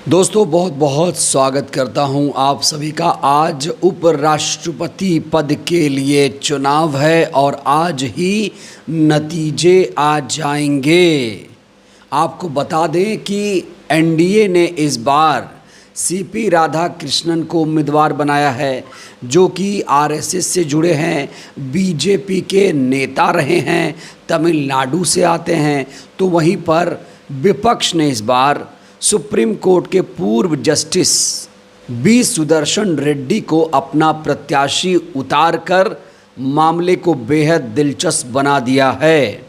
दोस्तों बहुत बहुत स्वागत करता हूं आप सभी का। आज उपराष्ट्रपति पद के लिए चुनाव है और आज ही नतीजे आ जाएंगे। आपको बता दें कि एनडीए ने इस बार सीपी राधाकृष्णन को उम्मीदवार बनाया है, जो कि आरएसएस से जुड़े हैं, बीजेपी के नेता रहे हैं, तमिलनाडु से आते हैं। तो वहीं पर विपक्ष ने इस बार सुप्रीम कोर्ट के पूर्व जस्टिस बी सुदर्शन रेड्डी को अपना प्रत्याशी उतारकर मामले को बेहद दिलचस्प बना दिया है।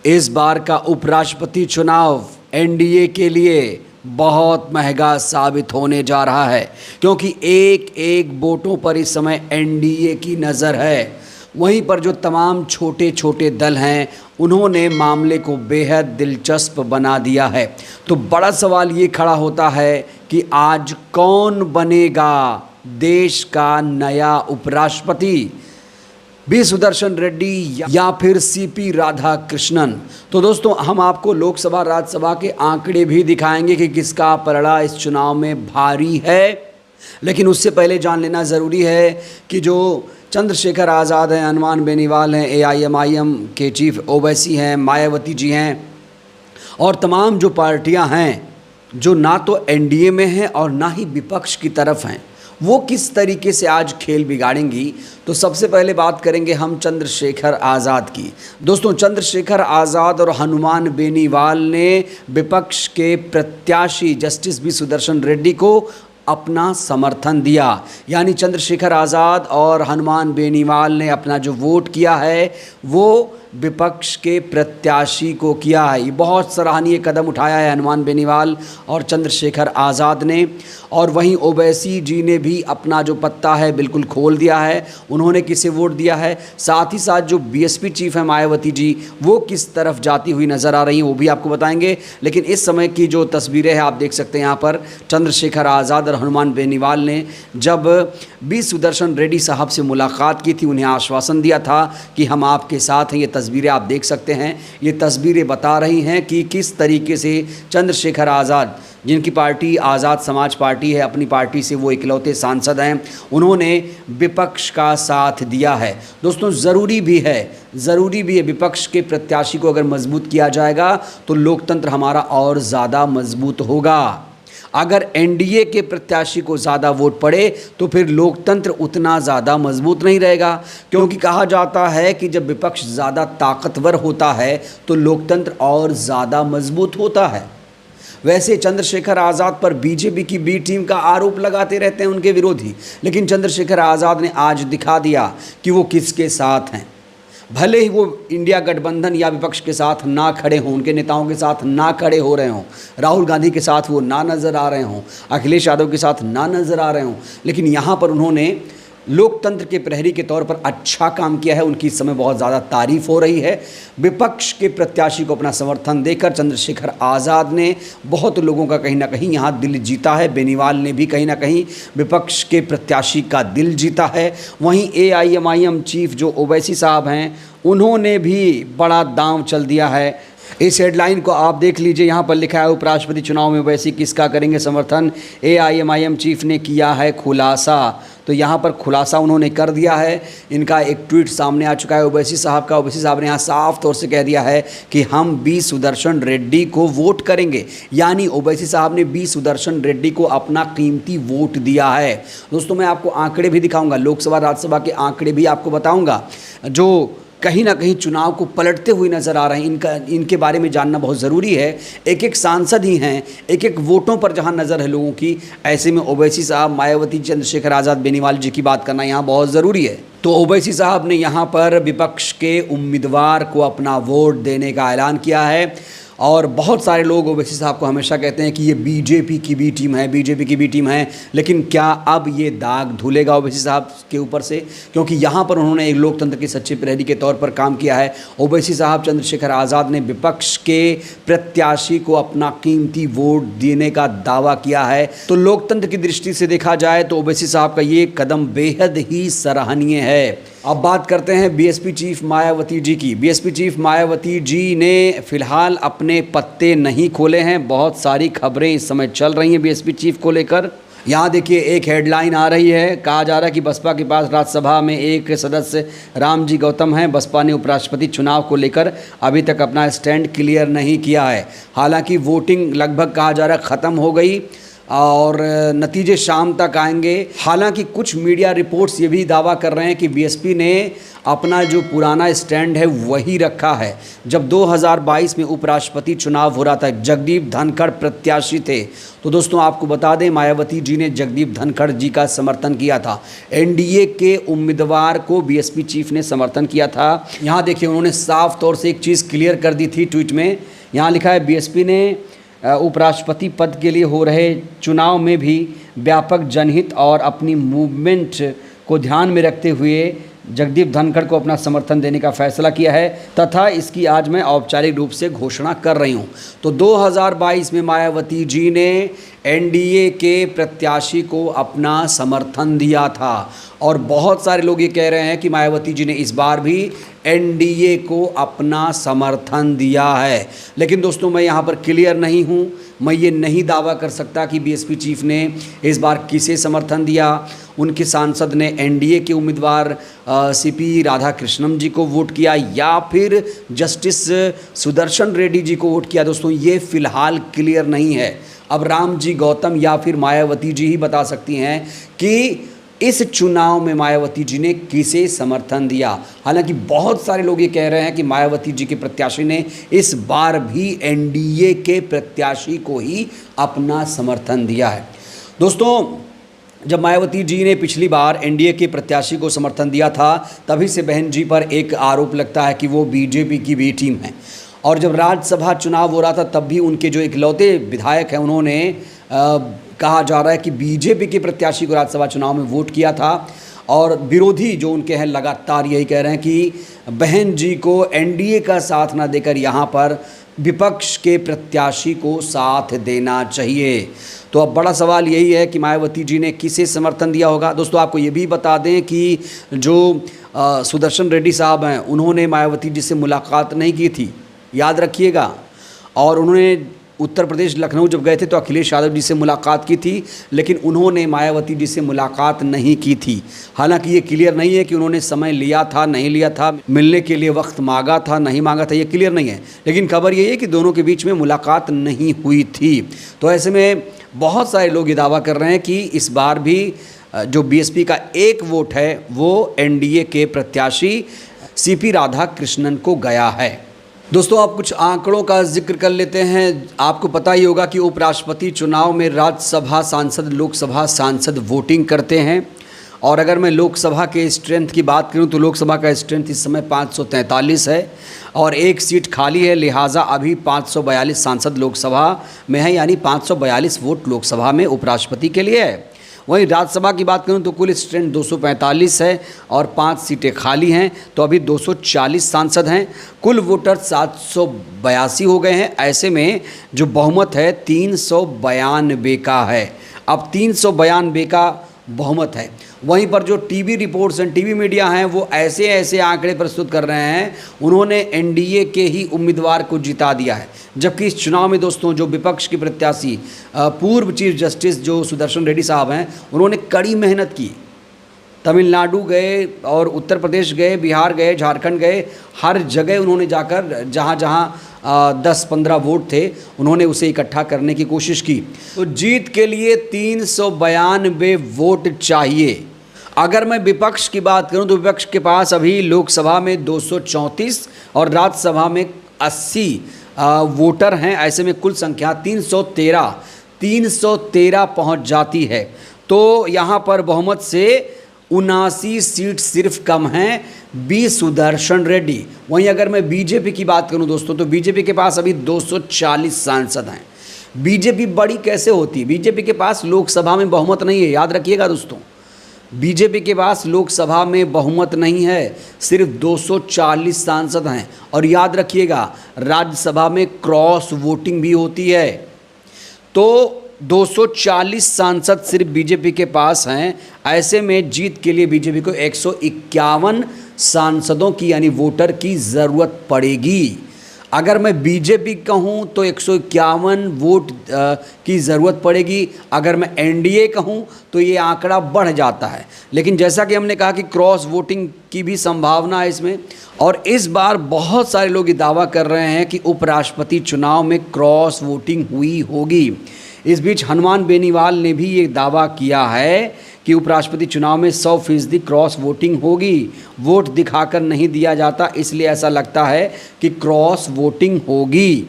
इस बार का उपराष्ट्रपति चुनाव एनडीए के लिए बहुत महंगा साबित होने जा रहा है, क्योंकि एक एक वोटों पर इस समय एनडीए की नज़र है। वहीं पर जो तमाम छोटे छोटे दल हैं उन्होंने मामले को बेहद दिलचस्प बना दिया है। तो बड़ा सवाल ये खड़ा होता है कि आज कौन बनेगा देश का नया उपराष्ट्रपति, बी सुदर्शन रेड्डी या फिर सीपी राधाकृष्णन। तो दोस्तों हम आपको लोकसभा राज्यसभा के आंकड़े भी दिखाएंगे कि किसका पलड़ा इस चुनाव में भारी है। लेकिन उससे पहले जान लेना ज़रूरी है कि जो चंद्रशेखर आज़ाद हैं, हनुमान बेनीवाल हैं, एआईएमआईएम के चीफ ओवैसी हैं, मायावती जी हैं और तमाम जो पार्टियां हैं जो ना तो एनडीए में हैं और ना ही विपक्ष की तरफ हैं, वो किस तरीके से आज खेल बिगाड़ेंगी। तो सबसे पहले बात करेंगे हम चंद्रशेखर आज़ाद की। दोस्तों चंद्रशेखर आज़ाद और हनुमान बेनीवाल ने विपक्ष के प्रत्याशी जस्टिस बी सुदर्शन रेड्डी को अपना समर्थन दिया, यानी चंद्रशेखर आज़ाद और हनुमान बेनीवाल ने अपना जो वोट किया है वो विपक्ष के प्रत्याशी को किया है। ये बहुत सराहनीय कदम उठाया है हनुमान बेनीवाल और चंद्रशेखर आज़ाद ने। और वहीं ओवैसी जी ने भी अपना जो पत्ता है बिल्कुल खोल दिया है, उन्होंने किसे वोट दिया है। साथ ही साथ जो बीएसपी चीफ है मायावती जी, वो किस तरफ जाती हुई नज़र आ रही हैं वो भी आपको बताएंगे। लेकिन इस समय की जो तस्वीरें हैं आप देख सकते हैं यहाँ पर, चंद्रशेखर आज़ाद और हनुमान बेनीवाल ने जब बी सुदर्शन रेड्डी साहब से मुलाकात की थी, उन्हें आश्वासन दिया था कि हम आपके साथ हैं। ये तस्वीरें आप देख सकते हैं, ये तस्वीरें बता रही हैं कि किस तरीके से चंद्रशेखर आज़ाद, जिनकी पार्टी आज़ाद समाज पार्टी है, अपनी पार्टी से वो इकलौते सांसद हैं, उन्होंने विपक्ष का साथ दिया है। दोस्तों ज़रूरी भी है विपक्ष के प्रत्याशी को अगर मजबूत किया जाएगा तो लोकतंत्र हमारा और ज़्यादा मजबूत होगा। अगर एनडीए के प्रत्याशी को ज़्यादा वोट पड़े तो फिर लोकतंत्र उतना ज़्यादा मजबूत नहीं रहेगा, क्योंकि कहा जाता है कि जब विपक्ष ज़्यादा ताकतवर होता है तो लोकतंत्र और ज़्यादा मजबूत होता है। वैसे चंद्रशेखर आज़ाद पर बीजेपी की बी टीम का आरोप लगाते रहते हैं उनके विरोधी, लेकिन चंद्रशेखर आज़ाद ने आज दिखा दिया कि वो किसके साथ हैं। भले ही वो इंडिया गठबंधन या विपक्ष के साथ ना खड़े हों, उनके नेताओं के साथ ना खड़े हो रहे हों, राहुल गांधी के साथ वो ना नज़र आ रहे हों, अखिलेश यादव के साथ ना नज़र आ रहे हों, लेकिन यहाँ पर उन्होंने लोकतंत्र के प्रहरी के तौर पर अच्छा काम किया है। उनकी इस समय बहुत ज़्यादा तारीफ हो रही है। विपक्ष के प्रत्याशी को अपना समर्थन देकर चंद्रशेखर आज़ाद ने बहुत लोगों का कहीं ना कहीं यहाँ दिल जीता है। बेनीवाल ने भी कहीं ना कहीं विपक्ष के प्रत्याशी का दिल जीता है। वहीं एआईएमआईएम चीफ जो ओवैसी साहब हैं, उन्होंने भी बड़ा दांव चल दिया है। इस हेडलाइन को आप देख लीजिए, यहाँ पर लिखा है उपराष्ट्रपति चुनाव में ओवैसी किसका करेंगे समर्थन, एआईएमआईएम चीफ ने किया है खुलासा। तो यहाँ पर खुलासा उन्होंने कर दिया है। इनका एक ट्वीट सामने आ चुका है ओवैसी साहब का। ओवैसी साहब ने यहाँ साफ तौर से कह दिया है कि हम बी सुदर्शन रेड्डी को वोट करेंगे, यानी ओवैसी साहब ने बी सुदर्शन रेड्डी को अपना कीमती वोट दिया है। दोस्तों मैं आपको आंकड़े भी दिखाऊंगा, लोकसभा राज्यसभा के आंकड़े भी आपको बताऊंगा जो कहीं ना कहीं चुनाव को पलटते हुए नज़र आ रहे हैं। इनके बारे में जानना बहुत ज़रूरी है। एक एक सांसद ही हैं, एक एक वोटों पर जहां नज़र है लोगों की, ऐसे में ओवैसी साहब, मायावती, चंद्रशेखर आज़ाद, बेनीवाल जी की बात करना यहाँ बहुत ज़रूरी है। तो ओवैसी साहब ने यहाँ पर विपक्ष के उम्मीदवार को अपना वोट देने का ऐलान किया है। और बहुत सारे लोग ओवैसी साहब को हमेशा कहते हैं कि ये बीजेपी की बी टीम है, बीजेपी की बी टीम है। लेकिन क्या अब ये दाग धुलेगा ओवैसी साहब के ऊपर से, क्योंकि यहाँ पर उन्होंने एक लोकतंत्र के सच्चे प्रहरी के तौर पर काम किया है। ओवैसी साहब, चंद्रशेखर आज़ाद ने विपक्ष के प्रत्याशी को अपना कीमती वोट देने का दावा किया है। तो लोकतंत्र की दृष्टि से देखा जाए तो ओवैसी साहब का ये कदम बेहद ही सराहनीय है। अब बात करते हैं बीएसपी चीफ मायावती जी की। बीएसपी चीफ मायावती जी ने फिलहाल अपने पत्ते नहीं खोले हैं। बहुत सारी खबरें इस समय चल रही हैं बीएसपी चीफ को लेकर। यहाँ देखिए एक हेडलाइन आ रही है, कहा जा रहा है कि बसपा के पास राज्यसभा में एक सदस्य रामजी गौतम हैं। बसपा ने उपराष्ट्रपति चुनाव को लेकर अभी तक अपना स्टैंड क्लियर नहीं किया है। हालांकि वोटिंग लगभग कहा जा रहा है ख़त्म हो गई और नतीजे शाम तक आएंगे। हालांकि कुछ मीडिया रिपोर्ट्स ये भी दावा कर रहे हैं कि बीएसपी ने अपना जो पुराना स्टैंड है वही रखा है। जब 2022 में उपराष्ट्रपति चुनाव हो रहा था, जगदीप धनखड़ प्रत्याशी थे, तो दोस्तों आपको बता दें मायावती जी ने जगदीप धनखड़ जी का समर्थन किया था। एनडीए के उम्मीदवार को बीएसपी चीफ ने समर्थन किया था। यहाँ देखिए उन्होंने साफ तौर से एक चीज़ क्लियर कर दी थी ट्वीट में। यहाँ लिखा है, बीएसपी ने उपराष्ट्रपति पद के लिए हो रहे चुनाव में भी व्यापक जनहित और अपनी मूवमेंट को ध्यान में रखते हुए जगदीप धनखड़ को अपना समर्थन देने का फैसला किया है तथा इसकी आज मैं औपचारिक रूप से घोषणा कर रही हूं। तो 2022 में मायावती जी ने एनडीए के प्रत्याशी को अपना समर्थन दिया था और बहुत सारे लोग ये कह रहे हैं कि मायावती जी ने इस बार भी एनडीए को अपना समर्थन दिया है। लेकिन दोस्तों मैं यहाँ पर क्लियर नहीं हूँ, मैं ये नहीं दावा कर सकता कि बीएसपी चीफ ने इस बार किसे समर्थन दिया। उनके सांसद ने एनडीए के उम्मीदवार सीपी राधाकृष्णन जी को वोट किया या फिर जस्टिस सुदर्शन रेड्डी जी को वोट किया। दोस्तों ये फ़िलहाल क्लियर नहीं है। अब रामजी गौतम या फिर मायावती जी ही बता सकती हैं कि इस चुनाव में मायावती जी ने किसे समर्थन दिया। हालांकि बहुत सारे लोग ये कह रहे हैं कि मायावती जी के प्रत्याशी ने इस बार भी एनडीए के प्रत्याशी को ही अपना समर्थन दिया है। दोस्तों जब मायावती जी ने पिछली बार एनडीए के प्रत्याशी को समर्थन दिया था, तभी से बहन जी पर एक आरोप लगता है कि वो बीजेपी की बी टीम है। और जब राज्यसभा चुनाव हो रहा था तब भी उनके जो इकलौते विधायक हैं उन्होंने कहा जा रहा है कि बीजेपी के प्रत्याशी को राज्यसभा चुनाव में वोट किया था। और विरोधी जो उनके हैं लगातार यही कह रहे हैं कि बहन जी को एनडीए का साथ ना देकर यहाँ पर विपक्ष के प्रत्याशी को साथ देना चाहिए। तो अब बड़ा सवाल यही है कि मायावती जी ने किसे समर्थन दिया होगा। दोस्तों आपको ये भी बता दें कि जो सुदर्शन रेड्डी साहब हैं उन्होंने मायावती जी से मुलाकात नहीं की थी, याद रखिएगा। और उन्होंने उत्तर प्रदेश लखनऊ जब गए थे तो अखिलेश यादव जी से मुलाकात की थी, लेकिन उन्होंने मायावती जी से मुलाकात नहीं की थी। हालांकि ये क्लियर नहीं है कि उन्होंने समय लिया था नहीं लिया था, मिलने के लिए वक्त मांगा था नहीं मांगा था, ये क्लियर नहीं है। लेकिन खबर ये है कि दोनों के बीच में मुलाकात नहीं हुई थी। तो ऐसे में बहुत सारे लोग ये दावा कर रहे हैं कि इस बार भी जो बीएसपी का एक वोट है वो एनडीए के प्रत्याशी सीपी राधाकृष्णन को गया है। दोस्तों आप कुछ आंकड़ों का जिक्र कर लेते हैं। आपको पता ही होगा कि उपराष्ट्रपति चुनाव में राज्यसभा सांसद लोकसभा सांसद वोटिंग करते हैं। और अगर मैं लोकसभा के स्ट्रेंथ की बात करूं तो लोकसभा का स्ट्रेंथ इस समय 543 है और एक सीट खाली है, लिहाजा अभी 542 सांसद लोकसभा में है, यानी 542 वोट लोकसभा में उपराष्ट्रपति के लिए है। वहीं राज्यसभा की बात करूं तो कुल स्ट्रेंथ 245 है और 5 सीटें खाली हैं, तो अभी 240 सांसद हैं। कुल वोटर 782 हो गए हैं। ऐसे में जो बहुमत है 392 का है। अब 392 का बहुमत है। वहीं पर जो टीवी रिपोर्ट्स हैं, टीवी मीडिया हैं, वो ऐसे ऐसे आंकड़े प्रस्तुत कर रहे हैं उन्होंने एनडीए के ही उम्मीदवार को जिता दिया है। जबकि इस चुनाव में दोस्तों जो विपक्ष के प्रत्याशी पूर्व चीफ जस्टिस जो सुदर्शन रेड्डी साहब हैं उन्होंने कड़ी मेहनत की। तमिलनाडु गए और उत्तर प्रदेश गए, बिहार गए, झारखंड गए, हर जगह उन्होंने जाकर जहाँ जहाँ 10-15 वोट थे उन्होंने उसे इकट्ठा करने की कोशिश की। तो जीत के लिए 392 वोट चाहिए। अगर मैं विपक्ष की बात करूं तो विपक्ष के पास अभी लोकसभा में 234 और राज्यसभा में 80 वोटर हैं। ऐसे में कुल संख्या 313 पहुंच जाती है। तो यहाँ पर बहुमत से 79 सीट सिर्फ कम हैं बी सुदर्शन रेड्डी। वहीं अगर मैं बीजेपी की बात करूं दोस्तों तो बीजेपी के पास अभी 240 सांसद हैं। बीजेपी बड़ी कैसे होती है? बीजेपी के पास लोकसभा में बहुमत नहीं है, याद रखिएगा दोस्तों। बीजेपी के पास लोकसभा में बहुमत नहीं है, सिर्फ 240 सांसद हैं। और याद रखिएगा राज्यसभा में क्रॉस वोटिंग भी होती है। तो 240 सांसद सिर्फ बीजेपी के पास हैं। ऐसे में जीत के लिए बीजेपी को 151 सांसदों की यानी वोटर की ज़रूरत पड़ेगी। अगर मैं बीजेपी कहूँ तो 151 वोट की ज़रूरत पड़ेगी। अगर मैं एनडीए कहूँ तो ये आंकड़ा बढ़ जाता है। लेकिन जैसा कि हमने कहा कि क्रॉस वोटिंग की भी संभावना है इसमें, और इस बार बहुत सारे लोग ये दावा कर रहे हैं कि उपराष्ट्रपति चुनाव में क्रॉस वोटिंग हुई होगी। इस बीच हनुमान बेनीवाल ने भी ये दावा किया है कि उपराष्ट्रपति चुनाव में 100% क्रॉस वोटिंग होगी। वोट दिखाकर नहीं दिया जाता, इसलिए ऐसा लगता है कि क्रॉस वोटिंग होगी।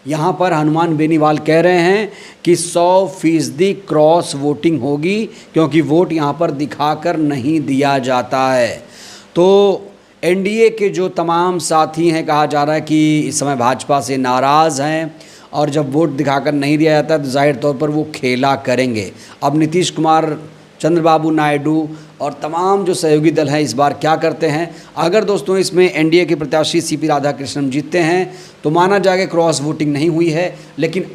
यहाँ पर हनुमान बेनीवाल कह रहे हैं कि 100% क्रॉस वोटिंग होगी, क्योंकि वोट यहाँ पर दिखाकर नहीं दिया जाता है। तो एनडीए के जो तमाम साथी हैं, कहा जा रहा है कि इस समय भाजपा से नाराज़ हैं, और जब वोट दिखाकर नहीं दिया जाता तो जाहिर तौर पर वो खेला करेंगे। अब नीतीश कुमार, चंद्रबाबू नायडू और तमाम जो सहयोगी दल हैं इस बार क्या करते हैं। अगर दोस्तों इसमें एनडीए के प्रत्याशी सीपी राधाकृष्णन जीतते हैं तो माना जाएगा क्रॉस वोटिंग नहीं हुई है। लेकिन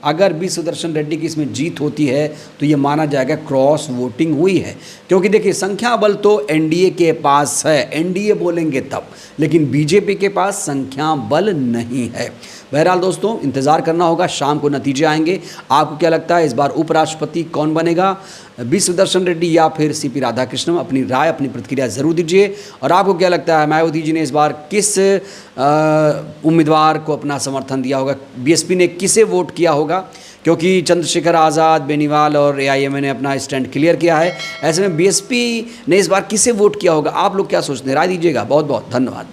अगर बी सुदर्शन रेड्डी की इसमें जीत होती है तो ये माना जाएगा क्रॉस वोटिंग हुई है, क्योंकि देखिए संख्या बल तो एनडीए के पास है, एनडीए बोलेंगे तब, लेकिन बीजेपी के पास संख्या बल नहीं है। बहरहाल दोस्तों इंतज़ार करना होगा, शाम को नतीजे आएंगे। आपको क्या लगता है इस बार उपराष्ट्रपति कौन बनेगा, बी सुदर्शन रेड्डी या फिर सीपी राधाकृष्णन? अपनी राय, अपनी प्रतिक्रिया ज़रूर दीजिए। और आपको क्या लगता है मायावती जी ने इस बार किस उम्मीदवार को अपना समर्थन दिया होगा, बीएसपी ने किसे वोट किया होगा? क्योंकि चंद्रशेखर आज़ाद, बेनीवाल और एआईएमआई ने अपना स्टैंड क्लियर किया है। ऐसे में बीएसपी ने इस बार किसे वोट किया होगा? आप लोग क्या सोचते हैं? राय दीजिएगा। बहुत बहुत धन्यवाद।